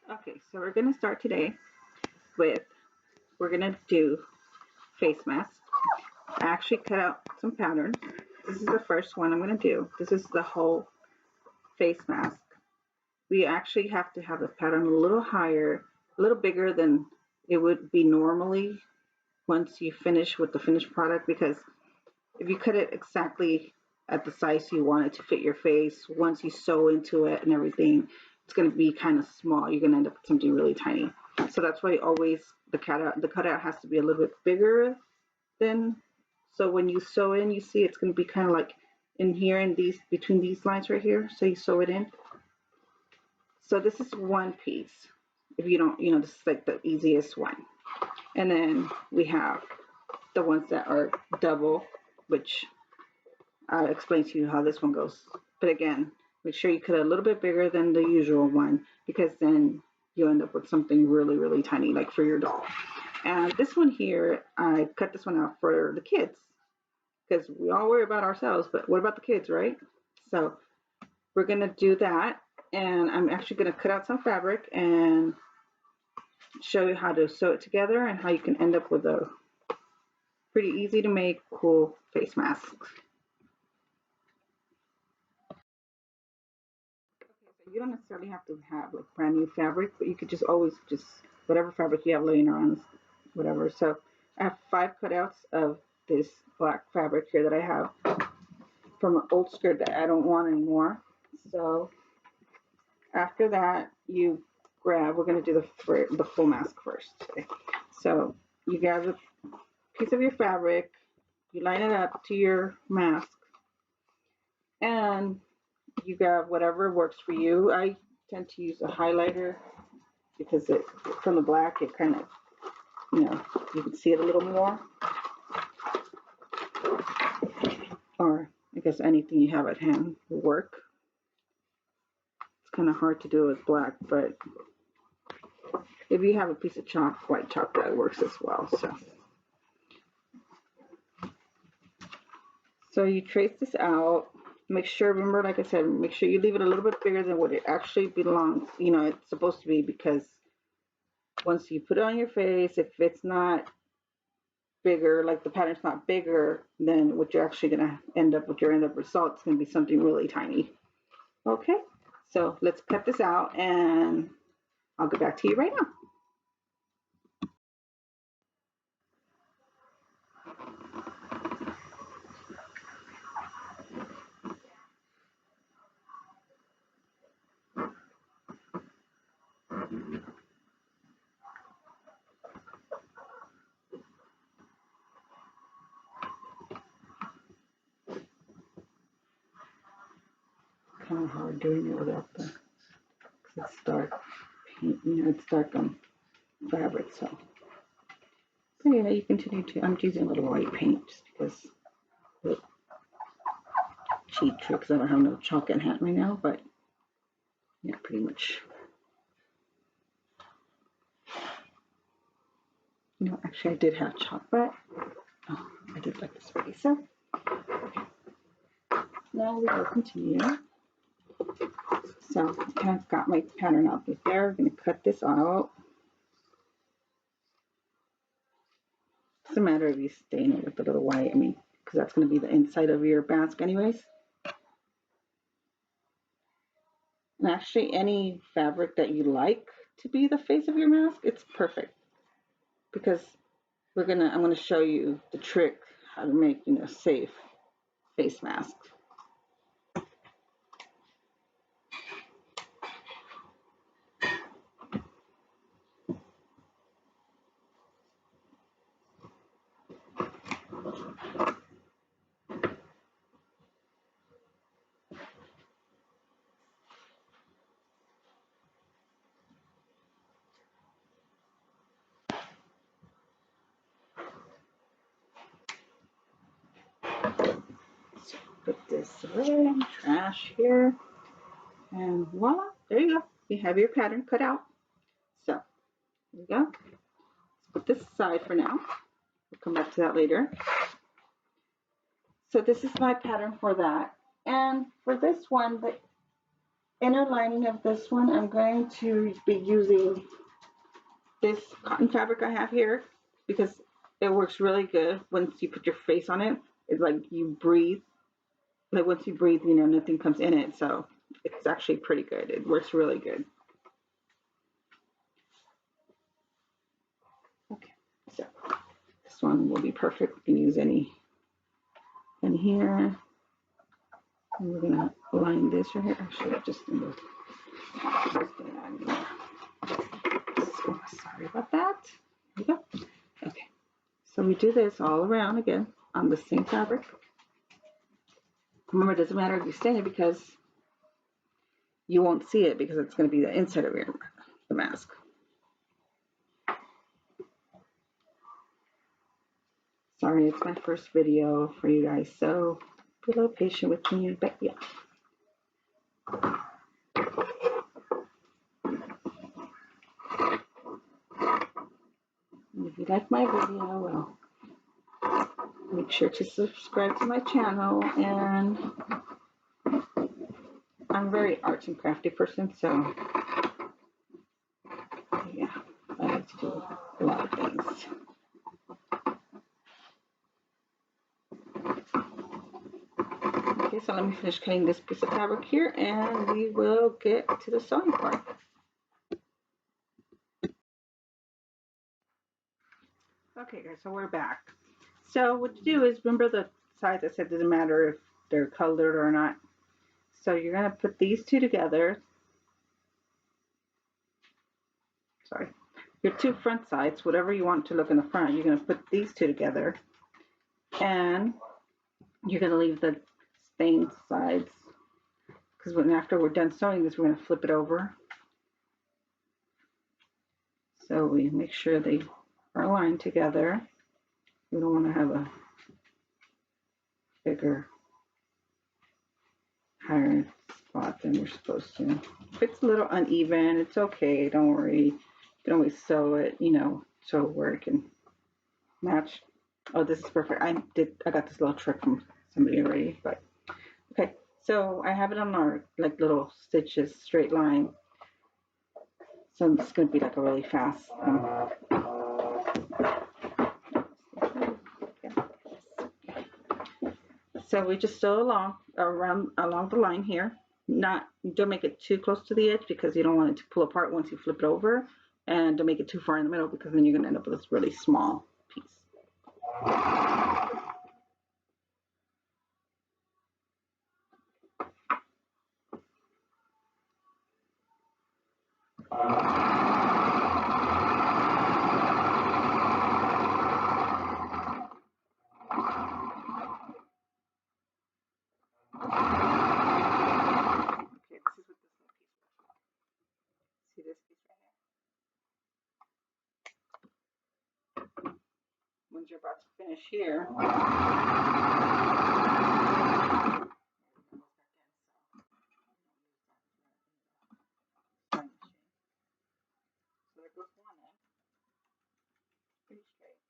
Okay, so we're going to start today with, we're going to do face masks. I actually cut out some patterns. This is the first one I'm going to do. This is the whole face mask. We actually have to have the pattern a little higher, a little bigger than it would be normally once you finish with the finished product, because if you cut it exactly at the size you want it to fit your face, once you sew into it and everything, it's going to be kind of small. You're going to end up with something really tiny. So that's why always the cutout has to be a little bit bigger than, so when you sew in, you see it's going to be kind of like in here, in these, between these lines right here. So you sew it in. So this is one piece. If you don't, this is like the easiest one. And then we have the ones that are double, which I'll explain to you how this one goes. But again, make sure you cut it a little bit bigger than the usual one, because then you end up with something really, really tiny, like for your doll. And this one here, I cut this one out for the kids, because we all worry about ourselves, but what about the kids, right? So we're gonna do that. And I'm actually gonna cut out some fabric and show you how to sew it together and how you can end up with a pretty easy to make, cool face mask. So you don't necessarily have to have like brand new fabric, but you could just always just whatever fabric you have laying around, whatever. So I have 5 cutouts of this black fabric here that I have from an old skirt that I don't want anymore. So after that, you grab, we're going to do the full mask first. Okay. So you grab a piece of your fabric, you line it up to your mask, and you grab whatever works for you. I tend to use a highlighter because from the black, it kind of, you can see it a little more. Or I guess anything you have at hand will work. It's kind of hard to do with black, but if you have a piece of chalk, white chalk, that works as well. So you trace this out. Make sure, remember, like I said, make sure you leave it a little bit bigger than what it actually belongs. It's supposed to be, because once you put it on your face, if it's not bigger, like the pattern's not bigger, then what you're actually going to end up with, your end up result is going to be something really tiny. Okay, so let's cut this out and I'll get back to you right now. Kind of hard doing it without because it's dark paint, it's dark on fabric. So yeah, you continue to, I'm using a little white paint just because the cheat tricks, I don't have no chalk in hand right now, but yeah, pretty much. Actually I did have chalk, but I did like this already. So now we will continue. So I kind of got my pattern out there. I'm going to cut this out. Doesn't matter if you stain it with a little white, because that's going to be the inside of your mask anyways. And actually, any fabric that you like to be the face of your mask, it's perfect. Because I'm gonna show you the trick how to make, safe face mask. So put this away, trash here, and voila, there you go. You have your pattern cut out. So there you go. Let's put this aside for now. We'll come back to that later. So this is my pattern for that. And for this one, inner lining of this one, I'm going to be using this cotton fabric I have here because it works really good once you put your face on it. It's like you breathe. Like once you breathe, you know, nothing comes in it. So it's actually pretty good. It works really good. Okay, so this one will be perfect. We can use any in here. And we're gonna line this right here. Actually, I just need to oh, sorry about that. There we go. Okay, so we do this all around again on the same fabric. Remember, it doesn't matter if you stain it because you won't see it because it's going to be the inside of the mask. Sorry, it's my first video for you guys, so be a little patient with me, but yeah. And if you like my video, well, make sure to subscribe to my channel. And I'm a very arts and crafty person, so yeah, I like to do a lot of things. Okay, so let me finish cutting this piece of fabric here and we will get to the sewing part. Okay guys, so we're back. So what you do is, remember the sides I said doesn't matter if they're colored or not. So you're going to put these two together. Sorry. Your two front sides, whatever you want to look in the front, you're going to put these two together. And you're going to leave the stained sides. Because after we're done sewing this, we're going to flip it over. So we make sure they are aligned together. We don't want to have a bigger, higher spot than we're supposed to. If it's a little uneven, it's okay. Don't worry. You can always sew it, you know, so where it can match. Oh, this is perfect. I got this little trick from somebody already, but okay. So I have it on our like little stitches, straight line. So it's going to be like a really fast. So we just sew along the line here. Don't make it too close to the edge because you don't want it to pull apart once you flip it over, and don't make it too far in the middle because then you're going to end up with this really small piece. See this piece right here? Once you're about to finish here, so there goes one end, pretty straight.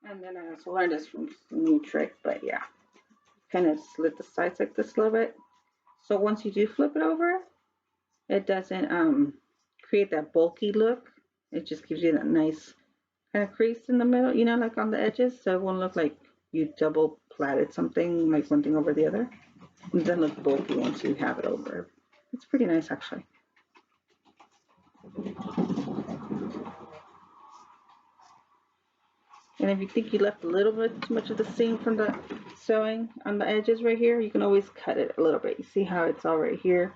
And then I also learned this from a new trick, but yeah, kind of slit the sides like this a little bit. So once you do flip it over, it doesn't create that bulky look. It just gives you that nice kind of crease in the middle, you know, like on the edges. So it won't look like you double plaited something, like one thing over the other. It doesn't look bulky once you have it over. It's pretty nice, actually. And if you think you left a little bit too much of the seam from the sewing on the edges right here, you can always cut it a little bit. You see how it's all right here?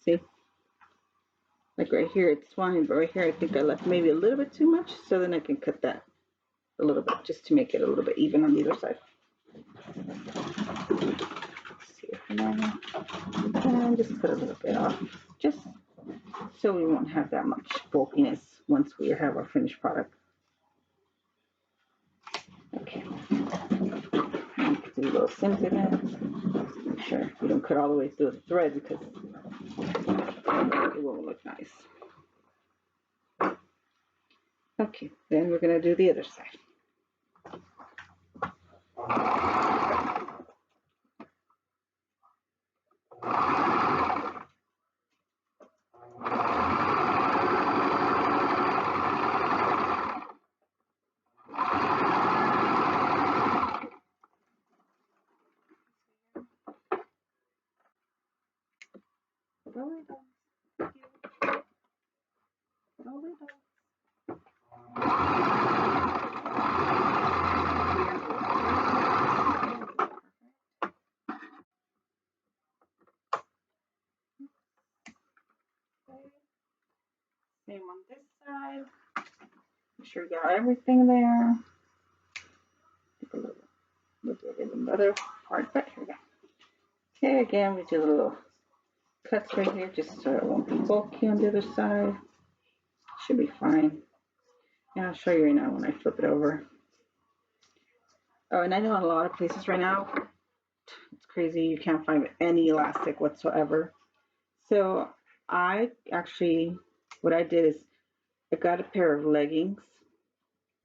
See? Like right here, it's fine, but right here, I think I left maybe a little bit too much, so then I can cut that a little bit just to make it a little bit even on the other side. See it now. And just cut a little bit off, just so we won't have that much bulkiness once we have our finished product. Okay. Do a little seams again. Make sure you don't cut all the way through the thread because it won't look nice. Okay, then we're going to do the other side. Dolly dogs. Dolly dogs. Same on this side. Make sure you got everything there. Take a little bit in the other part, but here we go. Okay, again, we do little cuts right here just so it won't be bulky on the other side. Should be fine. And I'll show you right now when I flip it over. Oh, and I know in a lot of places right now, it's crazy, you can't find any elastic whatsoever. So I actually, what I did is I got a pair of leggings,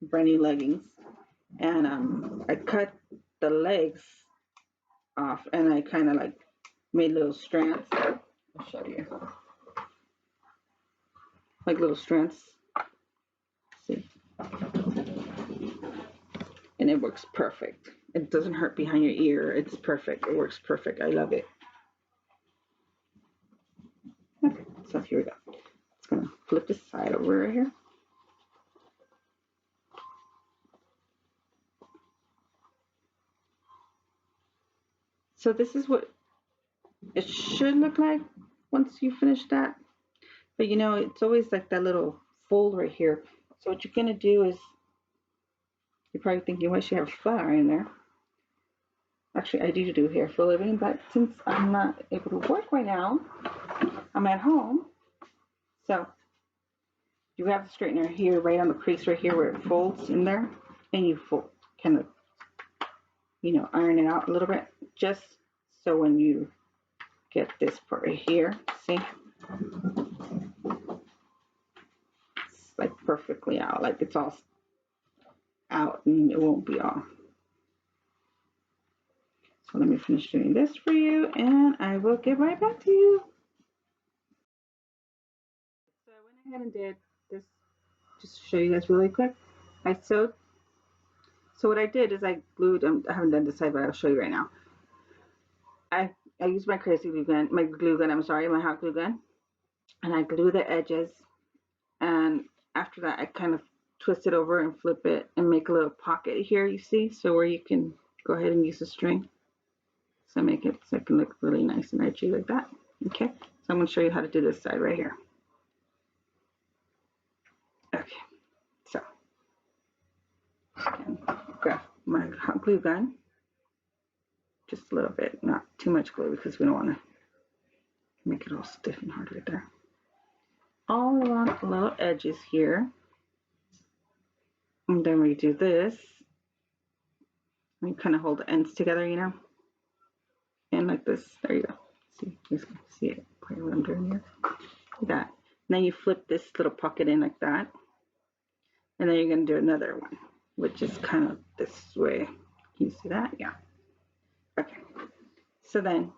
brand new leggings, and I cut the legs off and I kind of like made little strands. I'll show you. Like little strands. See? And it works perfect. It doesn't hurt behind your ear. It's perfect. It works perfect. I love it. Okay, so here we go. It's gonna flip this side over right here. So this is what it should look like once you finish that. But you know, it's always like that little fold right here. So what you're gonna do is, you're probably thinking, well, you have a flat iron there. Actually, I do hair for a living, but since I'm not able to work right now, I'm at home. So you have the straightener here, right on the crease right here where it folds in there, and you fold, kind of, you know, iron it out a little bit, just so when you get this part right here, see, it's like perfectly out, like it's all out and it won't be off. So let me finish doing this for you and I will get right back to you. So I went ahead and did this just to show you guys really quick. I sewed. So what I did is I glued, I haven't done this side, but I'll show you right now. I used my crazy glue gun, my hot glue gun, and I glue the edges. And after that, I kind of twist it over and flip it and make a little pocket here, you see? So where you can go ahead and use the string. So make it so it can look really nice and edgy like that. Okay, so I'm going to show you how to do this side right here. Okay, so grab my hot glue gun, just a little bit, not too much glue because we don't want to make it all stiff and hard right there. All around the little edges here. And then we do this. We kind of hold the ends together, you know, and like this. There you go. See, you can see it right what I'm doing here. Like that. And then you flip this little pocket in like that, and then you're gonna do another one, which is kind of this way. Can you see that? Yeah. Okay. So then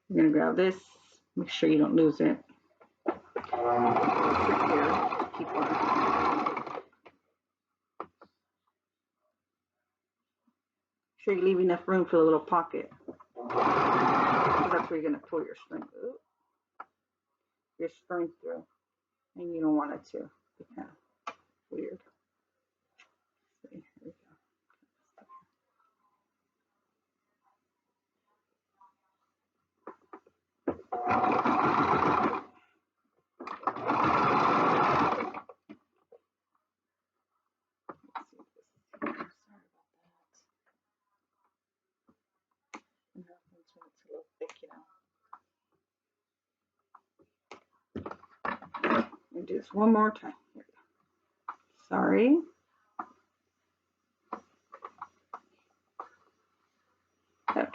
you're gonna grab this. Make sure you don't lose it. Keep on. Sure you leave enough room for the little pocket. Because that's where you're going to pull your string through. And you don't want it to be kind of weird. See, here we go. And happens when it's a little thick, you know. Let me do this one more time. Here we go. Sorry. Okay.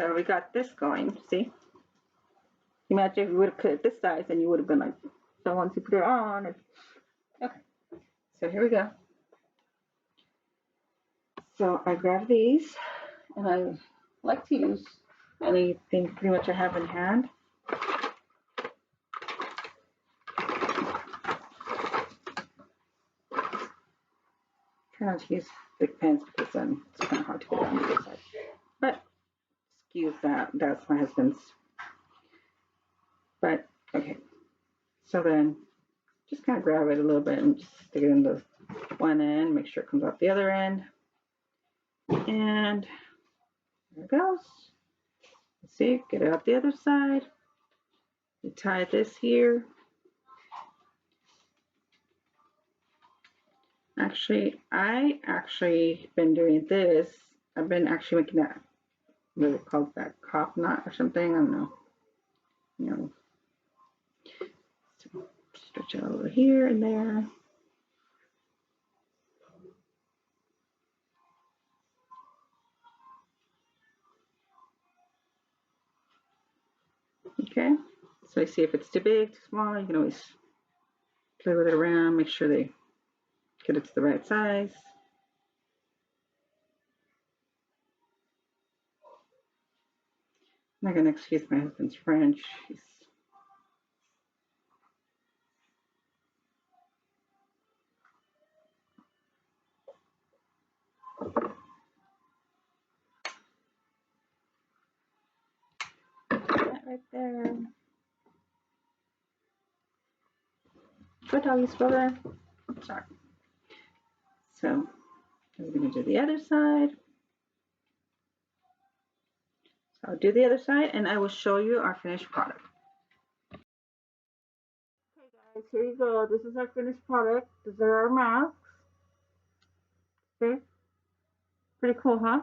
So we got this going, see? Imagine if you would have cut it this size and you would have been like, so once you put it on, okay. So here we go. So I grab these and I like to use anything pretty much I have in hand. Try not to use big pens because then it's kind of hard to get it on the other side. But excuse that, that's my husband's. But okay, so then just kind of grab it a little bit and just stick it in the one end, make sure it comes out the other end. And there it goes. See, get it out the other side. You tie this here. Actually, I been doing this. I've been actually making that, what is it called, that cop knot or something. I don't know. You know, so stretch it over here and there. Okay, so you see if it's too big, too small, you can always play with it around, make sure they get it to the right size. I'm not gonna excuse my husband's French. He's that right there. Good doggy spell there. Sorry. So I'm gonna do the other side. So I'll do the other side and I will show you our finished product. Okay guys, here you go. This is our finished product. These are our masks. Okay. Pretty cool, huh?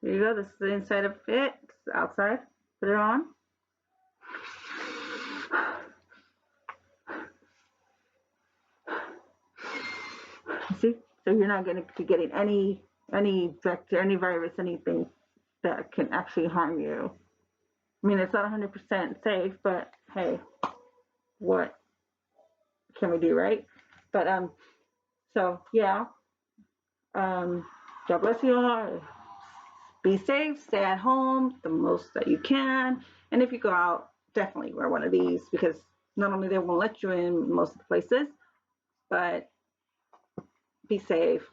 There you go. This is the inside of it. This is the outside. Put it on. See? So you're not going to be getting any vector, any virus, anything that can actually harm you. I mean, it's not 100% safe, but hey, what can we do, right? But so yeah, God bless you all. Be safe, stay at home the most that you can, and if you go out, definitely wear one of these because not only they won't let you in most of the places, but be safe.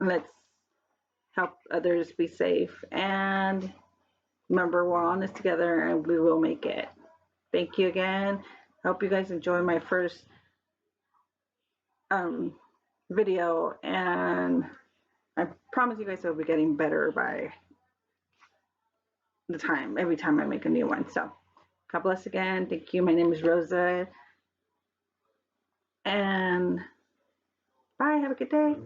Let's help others be safe. And remember, we're all in this together and we will make it. Thank you again. Hope you guys enjoy my first video. And I promise you guys it will be getting better by the time, every time I make a new one. So God bless again. Thank you. My name is Rosa. And bye. Have a good day.